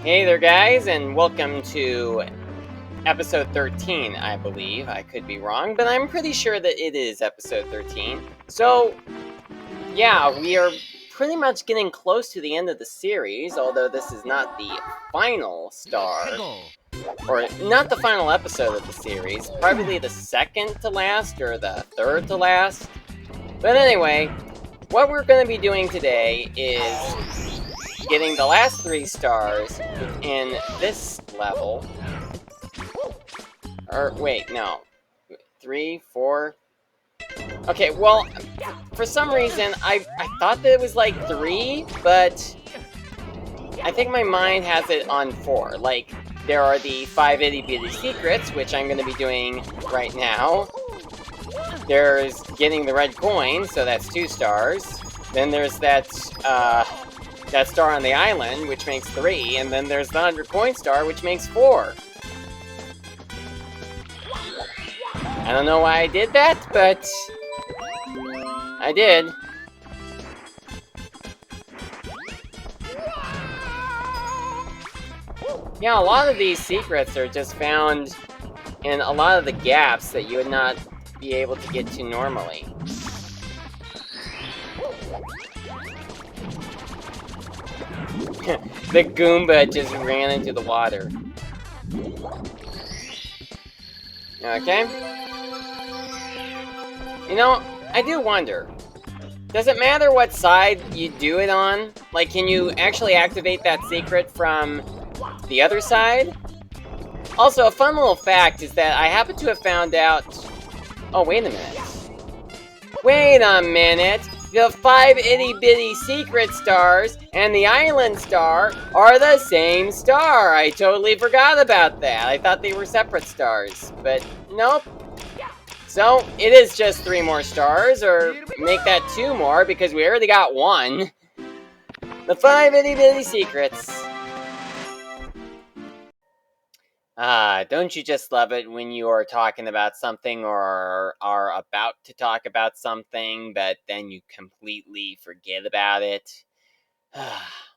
Hey there, guys, and welcome to episode 13, I believe. I could be wrong, but I'm pretty sure that it is episode 13. So, yeah, we are pretty much getting close to the end of the series, although this is not the final star, or not the final episode of the series, probably the second to last or the third to last. But anyway, what we're going to be doing today is getting the last 3 stars in this level. Or, wait, no. 3, 4... Okay, well, for some reason, I thought that it was like 3, but I think my mind has it on 4. Like, there are the 5 itty bitty secrets, which I'm going to be doing right now. There's getting the red coin, so that's 2 stars. Then there's that star on the island, which makes 3, and then there's the 100 coin star, which makes 4. I don't know why I did that, but I did. Yeah, a lot of these secrets are just found in a lot of the gaps that you would not be able to get to normally. The Goomba just ran into the water. Okay. You know, I do wonder. Does it matter what side you do it on? Like, can you actually activate that secret from the other side? Also, a fun little fact is that I happen to have found out... Oh, wait a minute. Wait a minute! The 5 itty bitty secret stars and the island star are the same star! I totally forgot about that. I thought they were separate stars, but nope. So, it is just 3 more stars, or make that 2 more, because we already got 1. The 5 itty bitty secrets. Don't you just love it when you are talking about something or are about to talk about something, but then you completely forget about it?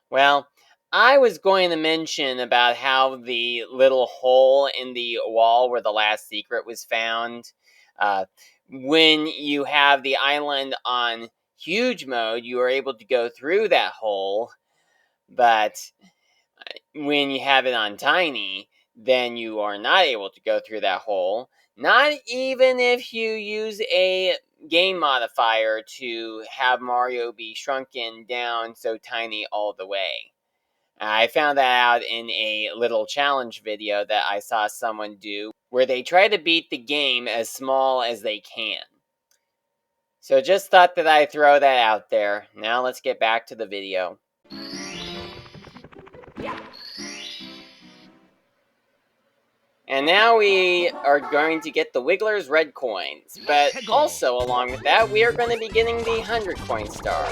Well, I was going to mention about how the little hole in the wall where the last secret was found, when you have the island on huge mode, you are able to go through that hole, but when you have it on tiny, then you are not able to go through that hole, not even if you use a game modifier to have Mario be shrunken down so tiny all the way. I found that out in a little challenge video that I saw someone do, where they try to beat the game as small as they can. So just thought that I'd throw that out there. Now let's get back to the video. And now we are going to get the Wiggler's red coins, but also along with that, we are going to be getting the 100 coin star.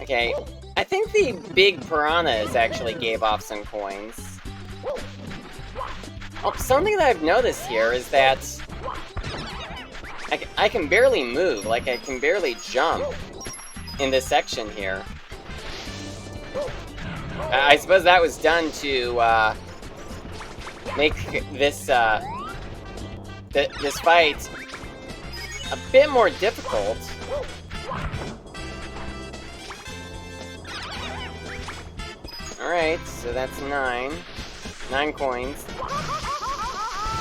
Okay, I think the big piranhas actually gave off some coins. Oh, something that I've noticed here is that I can barely move, like I can barely jump in this section here. I suppose that was done to make this this fight a bit more difficult. Alright, so that's 9. 9 coins.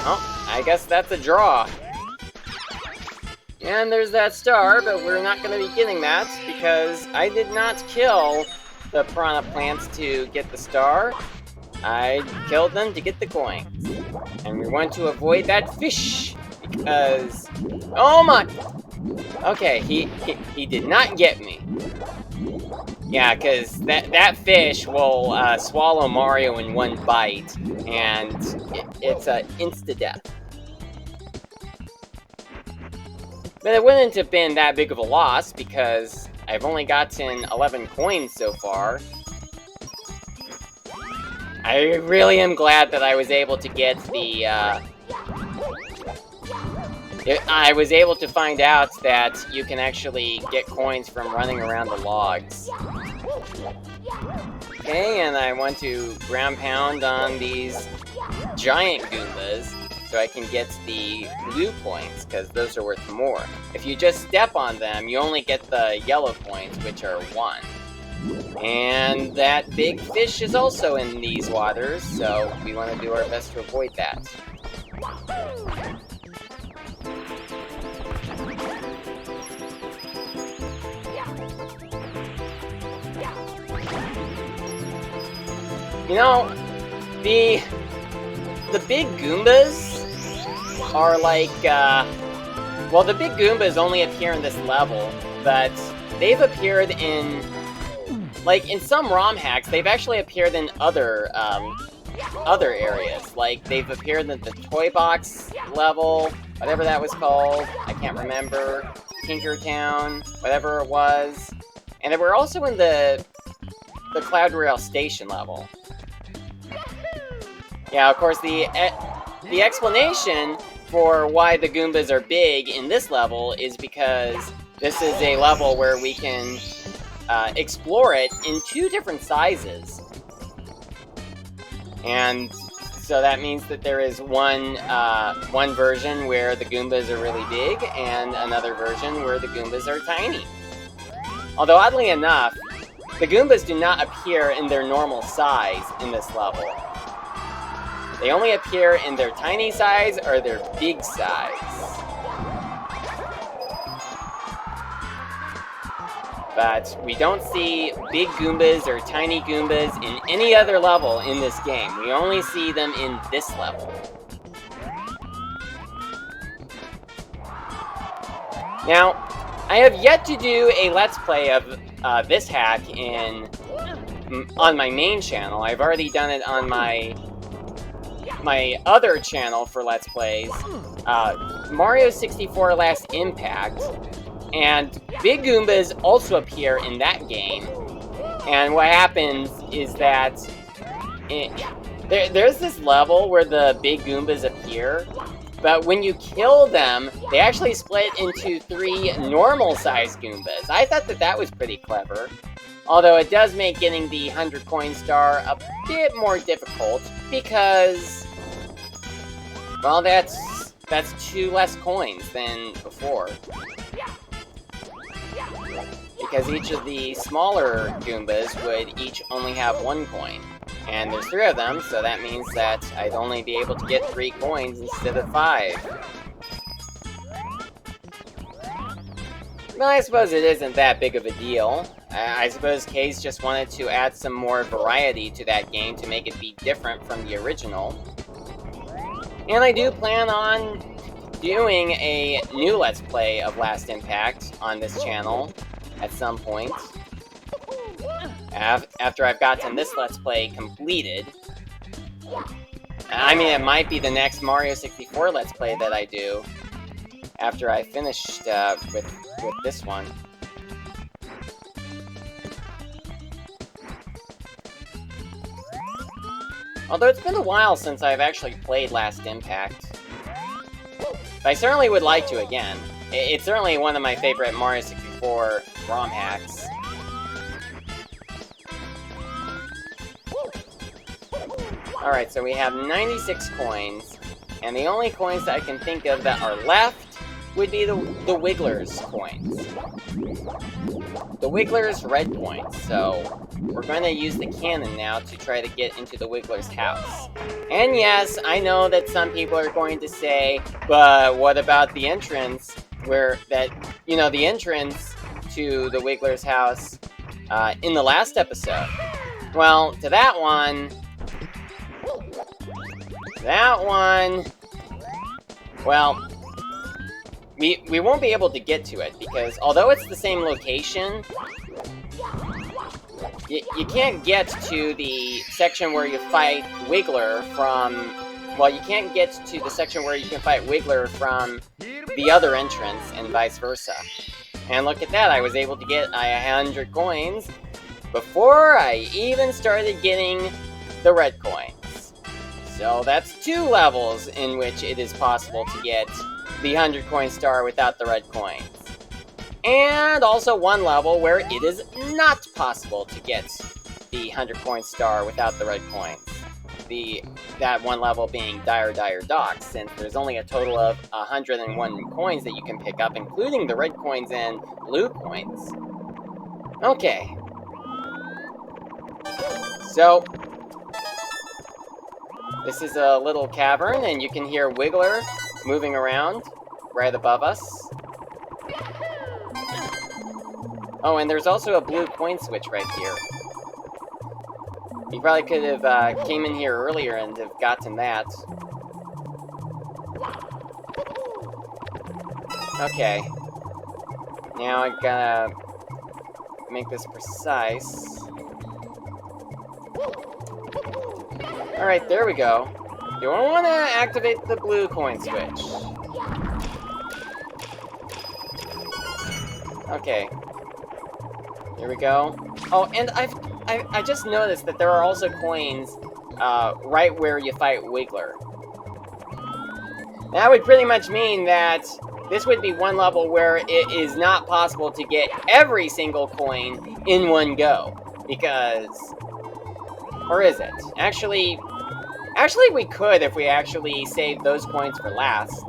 Oh, I guess that's a draw. And there's that star, but we're not going to be getting that because I did not kill the piranha plants to get the star. I killed them to get the coins. And we want to avoid that fish because... Oh my... Okay, he did not get me. Yeah, because that fish will swallow Mario in one bite, and it's an insta-death. But it wouldn't have been that big of a loss, because I've only gotten 11 coins so far. I really am glad that I was able to get the I was able to find out that you can actually get coins from running around the logs. Okay, and I want to ground pound on these giant Goombas so I can get the blue coins, because those are worth more. If you just step on them, you only get the yellow coins, which are 1. And that big fish is also in these waters, so we want to do our best to avoid that. You know, the big Goombas are like, well, the big Goombas only appear in this level, but they've appeared in, like, in some ROM hacks, they've actually appeared in other areas. Like, they've appeared in the Toy Box level, whatever that was called, I can't remember, Tinkertown, whatever it was. And they were also in the Cloud Rail Station level. Yeah, of course, the explanation for why the Goombas are big in this level is because this is a level where we can explore it in 2 different sizes. And so that means that there is one version where the Goombas are really big, and another version where the Goombas are tiny. Although, oddly enough, the Goombas do not appear in their normal size in this level. They only appear in their tiny size or their big size. But we don't see big Goombas or tiny Goombas in any other level in this game. We only see them in this level. Now, I have yet to do a Let's Play of this hack on my main channel. I've already done it on my other channel for Let's Plays, Mario 64 Last Impact, and Big Goombas also appear in that game. And what happens is that there's this level where the Big Goombas appear, but when you kill them, they actually split into 3 normal-sized Goombas. I thought that was pretty clever. Although it does make getting the 100 coin star a bit more difficult, because, well, that's 2 less coins than before. Because each of the smaller Goombas would each only have 1 coin. And there's 3 of them, so that means that I'd only be able to get 3 coins instead of 5. Well, I suppose it isn't that big of a deal. I suppose K's just wanted to add some more variety to that game to make it be different from the original. And I do plan on doing a new Let's Play of Last Impact on this channel at some point. After I've gotten this Let's Play completed. I mean, it might be the next Mario 64 Let's Play that I do after I finished with this one. Although it's been a while since I've actually played Last Impact. But I certainly would like to again. It's certainly one of my favorite Mario 64 ROM hacks. Alright, so we have 96 coins, and the only coins that I can think of that are left would be the Wiggler's coins. The Wiggler's red coins, so we're going to use the cannon now to try to get into the Wiggler's house. And yes, I know that some people are going to say, but what about the entrance, the entrance to the Wiggler's house in the last episode? Well, to that one, well, we won't be able to get to it, because although it's the same location, you can't get to the section where you fight Wiggler from... Well, you can't get to the section where you can fight Wiggler from the other entrance, and vice versa. And look at that, I was able to get 100 coins before I even started getting the red coins. So that's 2 levels in which it is possible to get the 100 coin star without the red coins. And also one level where it is not possible to get the 100 coin star without the red coins. That one level being Dire Dire Docks, since there's only a total of 101 coins that you can pick up, including the red coins and blue coins. Okay. So, this is a little cavern, and you can hear Wiggler moving around right above us. Oh, and there's also a blue coin switch right here. You probably could have came in here earlier and have gotten that. Okay. Now I gotta make this precise. Alright, there we go. You want to activate the blue coin switch. Okay. Here we go. Oh, and I just noticed that there are also coins right where you fight Wiggler. That would pretty much mean that this would be one level where it is not possible to get every single coin in one go. Because... Or is it? Actually, we could if we actually saved those coins for last.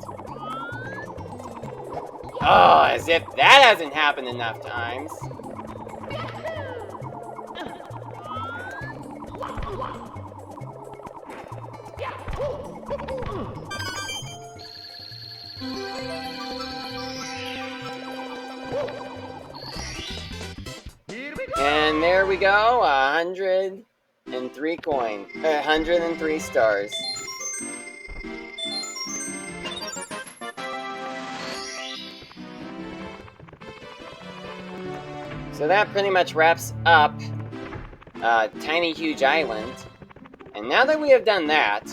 Oh, as if that hasn't happened enough times. And there we go, 103 coins, 103 stars. So that pretty much wraps up Tiny Huge Island. And now that we have done that,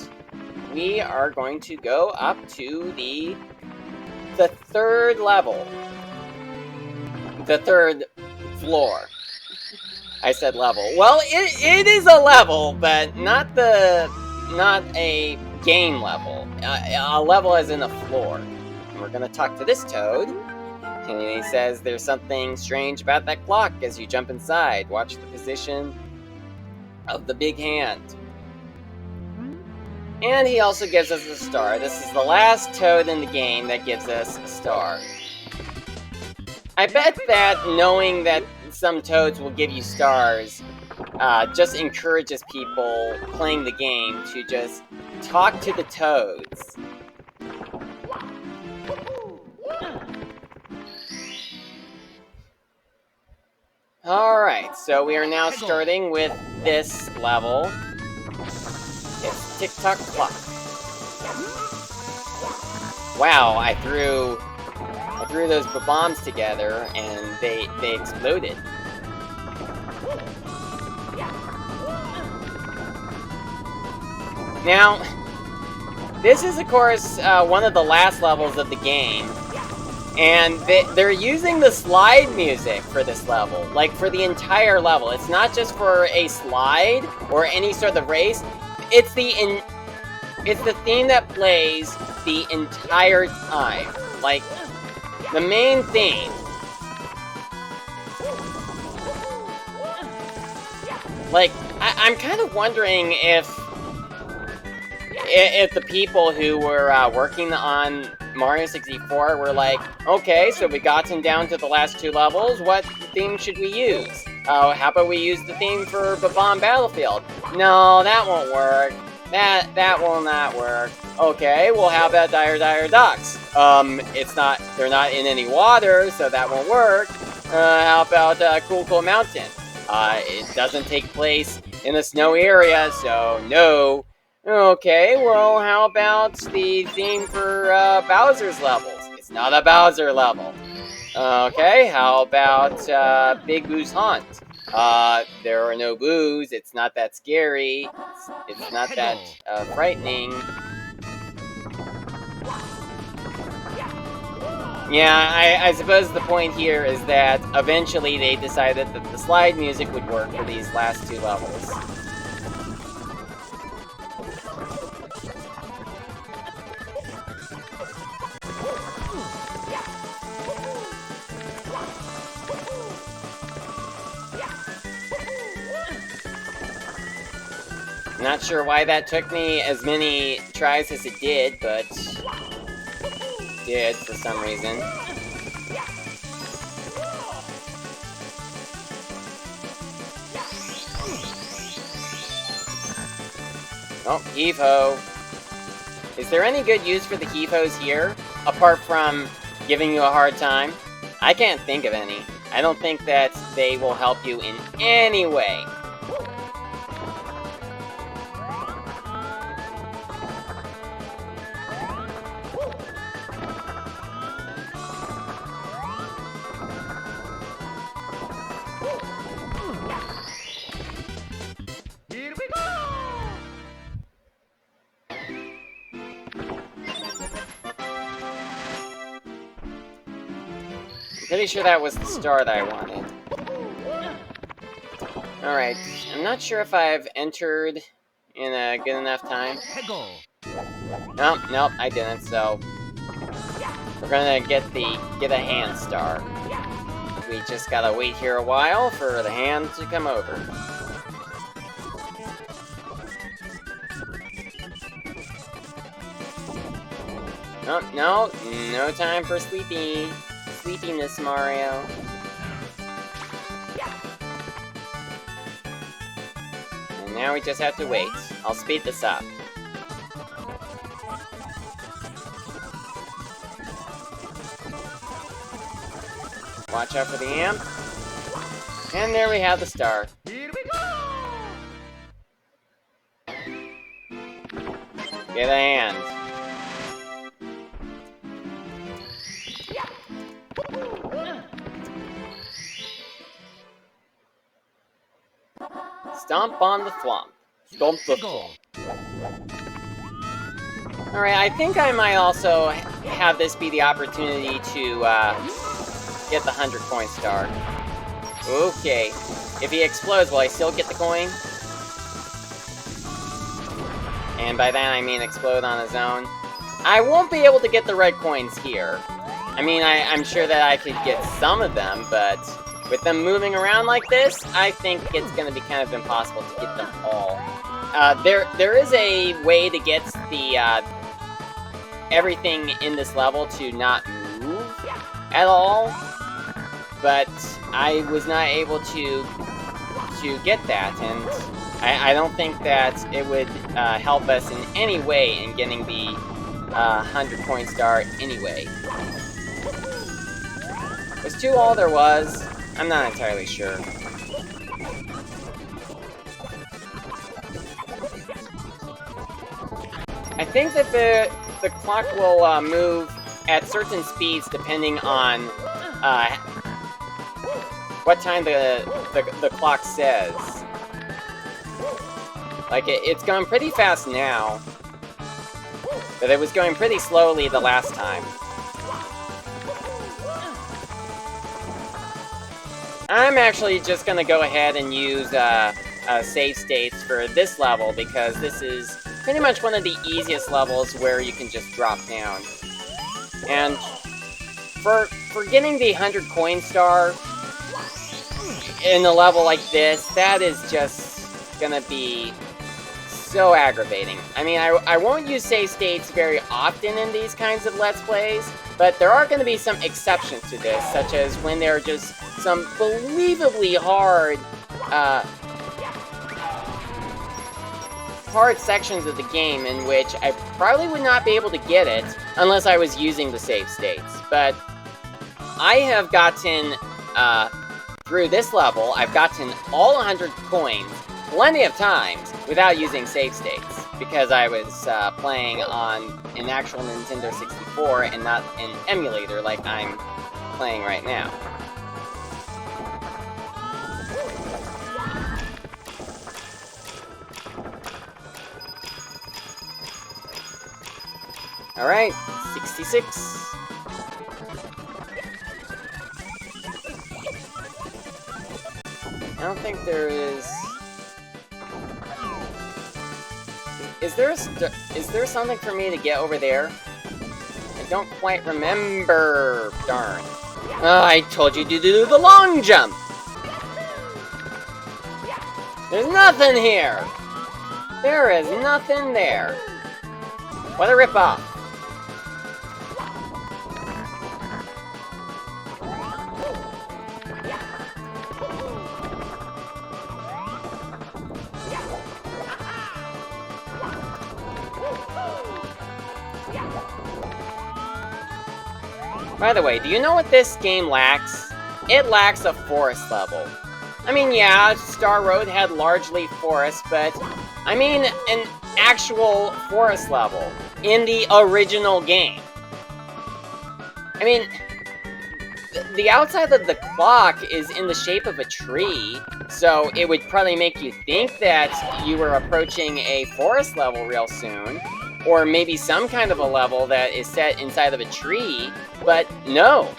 we are going to go up to the third level. The third floor. I said level. Well, it is a level, but not a game level. A level as in a floor. And we're gonna talk to this toad. And he says there's something strange about that clock as you jump inside. Watch the position of the big hand. And he also gives us a star. This is the last toad in the game that gives us a star. I bet that knowing that some toads will give you stars just encourages people playing the game to just talk to the toads. Alright, so we are now starting with this level. It's Tick-Tock Clock. Wow, I threw those bombs together and they exploded. Now, this is of course one of the last levels of the game. And they're using the slide music for this level, like for the entire level. It's not just for a slide or any sort of race. It's the theme that plays the entire time, like the main theme. Like I'm kind of wondering if the people who were working on Mario 64 were like, okay, so we've gotten down to the last two levels, what theme should we use? How about we use the theme for Bob-omb Battlefield? No, that won't work. That will not work. Okay, well how about Dire Dire Docks? They're not in any water, so that won't work. How about Cool Cool Mountain? It doesn't take place in a snowy area, so no. Okay, well, how about the theme for Bowser's levels? It's not a Bowser level. Okay, how about Big Boo's Haunt? There are no boos, it's not that scary, it's not that frightening. Yeah, I suppose the point here is that eventually they decided that the slide music would work for these last two levels. Not sure why that took me as many tries as it did, but it did for some reason. Oh, heave-ho. Is there any good use for the heave-hos here, apart from giving you a hard time? I can't think of any. I don't think that they will help you in any way. Here we go! Pretty sure that was the star that I wanted. Alright, I'm not sure if I've entered in a good enough time. Nope, I didn't, so we're gonna get a hand star. We just gotta wait here a while for the hand to come over. No time for sleepiness, Mario. And now we just have to wait. I'll speed this up. Watch out for the amp. And there we have the star. Here we go! Get a hand. Stomp on the thwomp. Stomp the thwomp. Alright, I think I might also have this be the opportunity to get the 100 coin star. Okay. If he explodes, will I still get the coin? And by that I mean explode on his own. I won't be able to get the red coins here. I mean, I'm sure that I could get some of them, but with them moving around like this, I think it's going to be kind of impossible to get them all. There is a way to get the everything in this level to not move at all, but I was not able to get that, and I don't think that it would help us in any way in getting the 100 coin star anyway. Was 2 all there was? I'm not entirely sure. I think that the clock will move at certain speeds depending on what time the clock says. Like, it's going pretty fast now, but it was going pretty slowly the last time. I'm actually just gonna go ahead and use save states for this level, because this is pretty much one of the easiest levels where you can just drop down. And for getting the 100 coin star in a level like this, that is just gonna be so aggravating. I mean, I won't use save states very often in these kinds of Let's Plays, but there are going to be some exceptions to this, such as when there are just some believably hard sections of the game in which I probably would not be able to get it unless I was using the save states. But I have gotten, through this level, I've gotten all 100 coins plenty of times without using save states, because I was playing on an actual Nintendo 64 and not an emulator like I'm playing right now. Alright, 66. I don't think there is... Is there something for me to get over there? I don't quite remember. Darn. Oh, I told you to do the long jump! There's nothing here! There is nothing there. What a ripoff. By the way, do you know what this game lacks? It lacks a forest level. I mean, yeah, Star Road had largely forest, but I mean an actual forest level in the original game. I mean, the outside of the clock is in the shape of a tree, so it would probably make you think that you were approaching a forest level real soon, or maybe some kind of a level that is set inside of a tree, but no.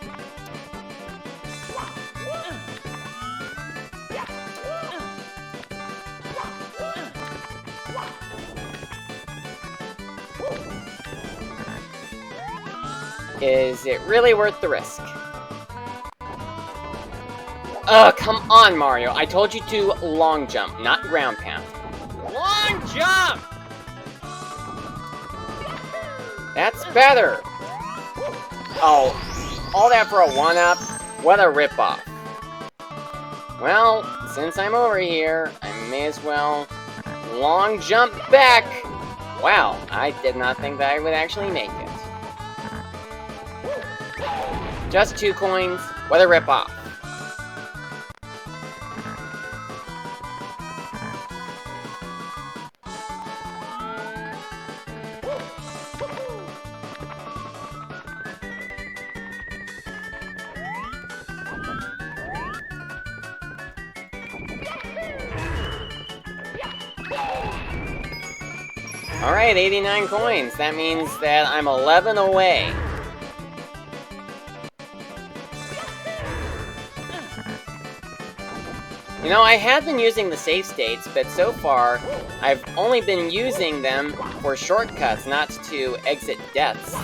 Is it really worth the risk? Ugh, come on, Mario. I told you to long jump, not ground pound. Long jump! That's better. Oh, all that for a 1-up? What a ripoff. Well, since I'm over here, I may as well long jump back. Wow, I did not think that I would actually make it. Just 2 coins, what a ripoff. Alright, 89 coins. That means that I'm 11 away. You know, I have been using the save states, but so far, I've only been using them for shortcuts, not to exit deaths.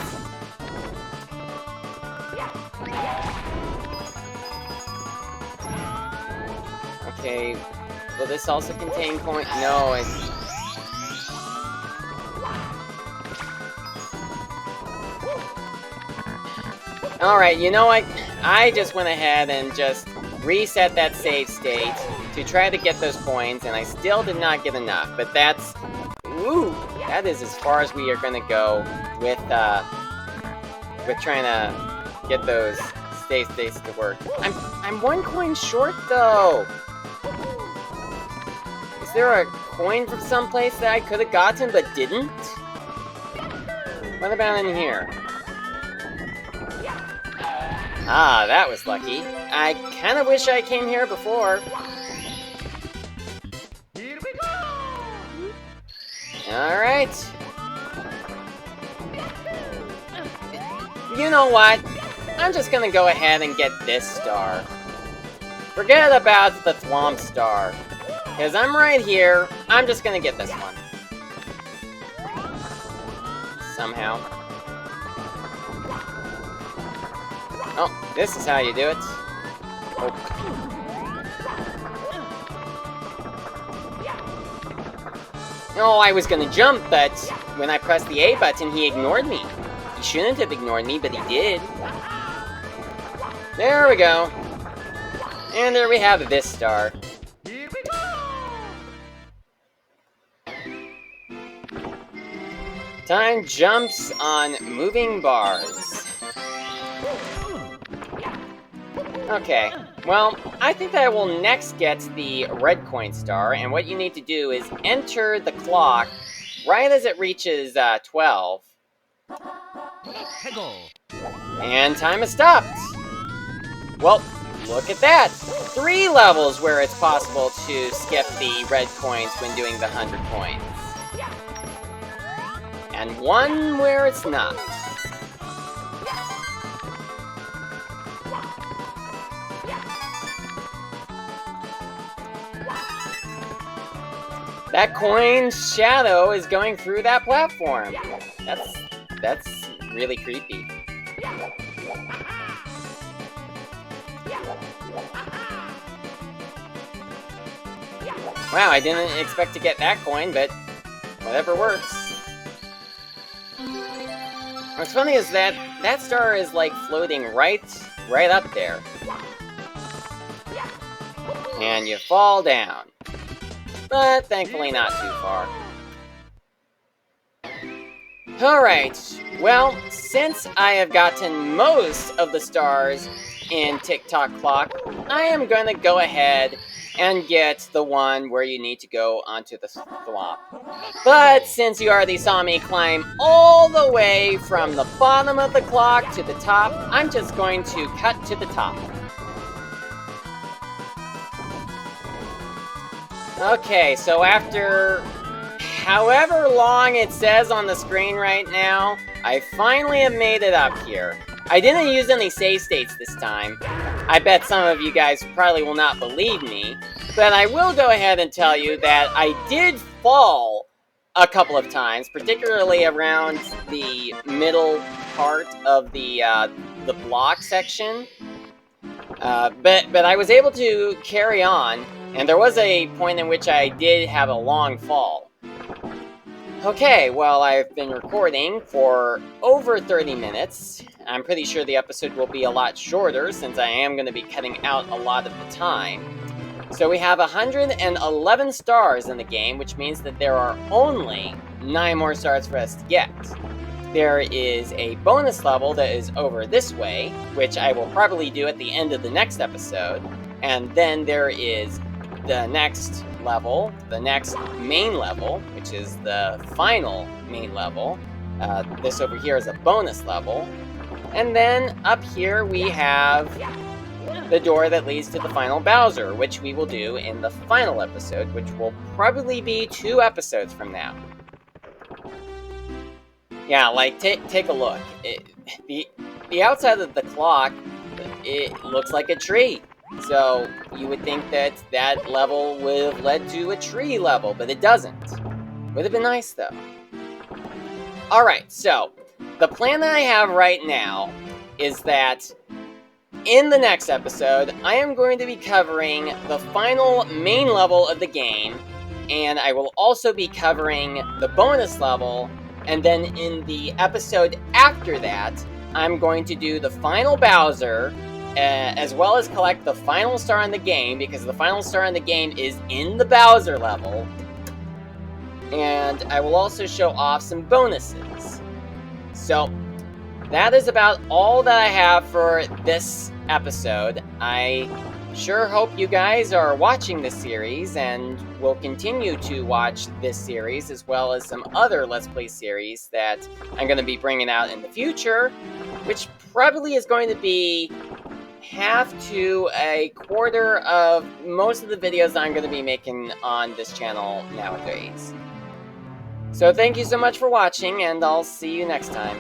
Okay, will this also contain coin? No, it's... Alright, you know what? I just went ahead and just reset that save state to try to get those coins, and I still did not get enough, but that's... Ooh! That is as far as we are gonna go with trying to get those save states to work. I'm 1 coin short, though! Is there a coin from someplace that I could have gotten but didn't? What about in here? Ah, that was lucky. I kinda wish I came here before. Here we go! Alright. You know what? I'm just gonna go ahead and get this star. Forget about the Thwomp star. Because I'm right here, I'm just gonna get this one. Somehow. Oh, this is how you do it. Oh. Oh, I was gonna jump, but when I pressed the A button, he ignored me. He shouldn't have ignored me, but he did. There we go. And there we have this star. Here we go! Time jumps on moving bars. Okay, well, I think that I will next get the red coin star, and what you need to do is enter the clock right as it reaches 12. And time has stopped. Well, look at that. 3 levels where it's possible to skip the red coins when doing the 100 coins. And 1 where it's not. That coin's shadow is going through that platform. That's really creepy. Wow, I didn't expect to get that coin, but Whatever works. What's funny is that that star is like floating right up there. And you fall down. But thankfully not too far. Alright, well, since I have gotten most of the stars in Tick-Tock Clock, I am going to go ahead and get the one where you need to go onto the swamp. But since you already saw me climb all the way from the bottom of the clock to the top, I'm just going to cut to the top. Okay, so after however long it says on the screen right now, I finally have made it up here. I didn't use any save states this time. I bet some of you guys probably will not believe me, but I will go ahead and tell you that I did fall a couple of times, particularly around the middle part of the block section. But I was able to carry on, and there was a point in which I did have a long fall. Okay, well, I've been recording for over 30 minutes. I'm pretty sure the episode will be a lot shorter since I am going to be cutting out a lot of the time. So we have 111 stars in the game, which means that there are only 9 more stars for us to get. There is a bonus level that is over this way, which I will probably do at the end of the next episode. And then there is the next level, the next main level, which is the final main level. This over here is a bonus level. And then up here we have the door that leads to the final Bowser, which we will do in the final episode, which will probably be 2 episodes from now. Yeah, like, take a look. The outside of the clock, it looks like a tree. So, you would think that that level would have led to a tree level, but it doesn't. Would have been nice, though. Alright, so, the plan that I have right now is that in the next episode, I am going to be covering the final main level of the game, and I will also be covering the bonus level, and then in the episode after that, I'm going to do the final Bowser, as well as collect the final star in the game, because the final star in the game is in the Bowser level. And I will also show off some bonuses. So, that is about all that I have for this episode. I sure hope you guys are watching this series and will continue to watch this series, as well as some other Let's Play series that I'm going to be bringing out in the future, which probably is going to be half to a quarter of most of the videos I'm going to be making on this channel nowadays. So thank you so much for watching, and I'll see you next time.